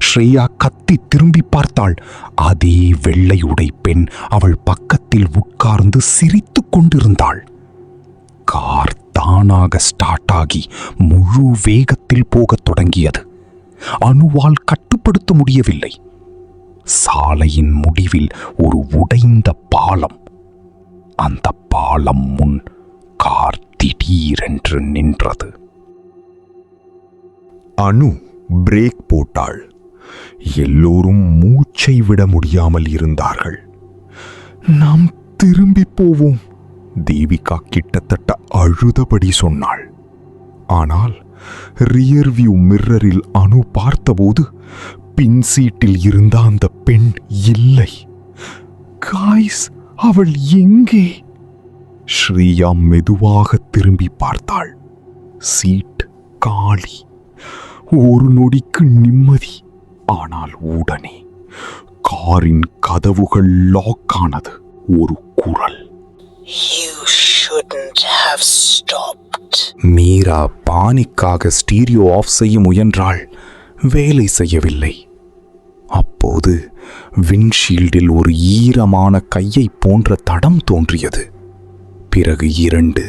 ஸ்ரேயா கத்தி திரும்பி பார்த்தாள். அதே வெள்ளை உடை பெண் அவள் பக்கத்தில் உட்கார்ந்து சிரித்து கொண்டிருந்தாள். கார் தானாக ஸ்டார்ட் ஆகி முழு வேகத்தில் போகத் தொடங்கியது. அனுவால் கட்டுப்படுத்த முடியவில்லை. சாலையின் முடிவில் ஒரு உடைந்த பாலம். அந்த பாலம் முன் கார் திடீரென்று நின்றது. அனு பிரேக் போட்டாள். எல்லோரும் மூச்சை விட முடியாமல் இருந்தார்கள். நாம் திரும்பி போவோம், தேவிகா கிட்டத்தட்ட அழுதபடி சொன்னாள். ஆனால் ரியர் வியூ மிர்ரரில் அனு பார்த்தபோது பின் சீட்டில் இருந்த அந்த பெண் இல்லை. காய்ஸ், அவள் எங்கே? ஸ்ரீயா மெதுவாக திரும்பி பார்த்தாள். சீட் காலி. ஒரு நொடிக்கு நிம்மதி. ஆனால் உடனே காரின் கதவுகள் லாக் ஆனது. ஒரு குரல், You shouldn't have stopped. Meera பானிக்காக ஸ்டீரியோ ஆஃப் செய்ய முயன்றாள். வேலை செய்யவில்லை. அப்போது விண்ஷீல்டில் ஒரு ஈரமான கையை போன்ற தடம் தோன்றியது. பிறகு 2,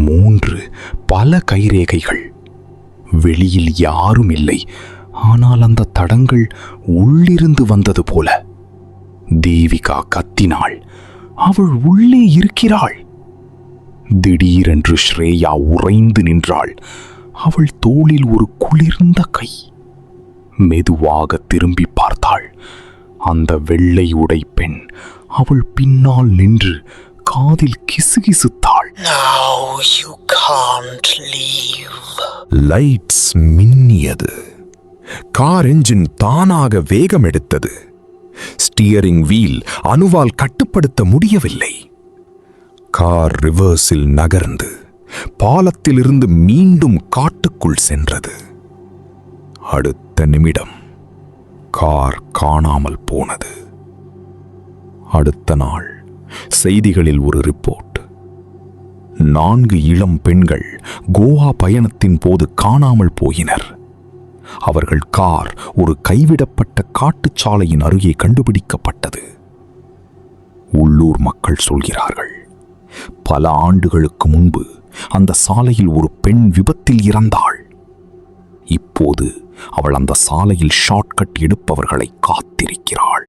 3 பல கைரேகைகள். வெளியில் யாரும் இல்லை. ஆனால் அந்த தடங்கள் உள்ளிருந்து வந்தது போல. தேவிகா கத்தினாள். அவள் உள்ளே இருக்கிறாள். திடீரென்று ஸ்ரேயா உறைந்து நின்றாள். அவள் தோளில் ஒரு குளிர்ந்த கை. மெதுவாக திரும்பி பார்த்தாள். அந்த வெள்ளை உடை பெண் அவள் பின்னால் நின்று காதில் கிசுகிசுத்தாள். Now you can't leave. Lights மின்னியது. கார் என்ஜின் தானாக வேகம் எடுத்தது. ஸ்டியரிங் வீல் அனுவால் கட்டுப்படுத்த முடியவில்லை. கார் ரிவர்ஸில் நகர்ந்து பாலத்திலிருந்து மீண்டும் காட்டுக்குள் சென்றது. அடுத்த நிமிடம் கார் காணாமல் போனது. அடுத்த நாள் செய்திகளில் ஒரு ரிப்போர்ட். 4 இளம் பெண்கள் கோவா பயணத்தின் போது காணாமல் போயினர். அவர்கள் கார் ஒரு கைவிடப்பட்ட காட்டுச்சாலையின் அருகே கண்டுபிடிக்கப்பட்டது. உள்ளூர் மக்கள் சொல்கிறார்கள், பல ஆண்டுகளுக்கு முன்பு அந்த சாலையில் ஒரு பெண் விபத்தில் இறந்தாள். இப்போது அவள் அந்த சாலையில் ஷார்ட்கட் எடுப்பவர்களை காத்திருக்கிறாள்.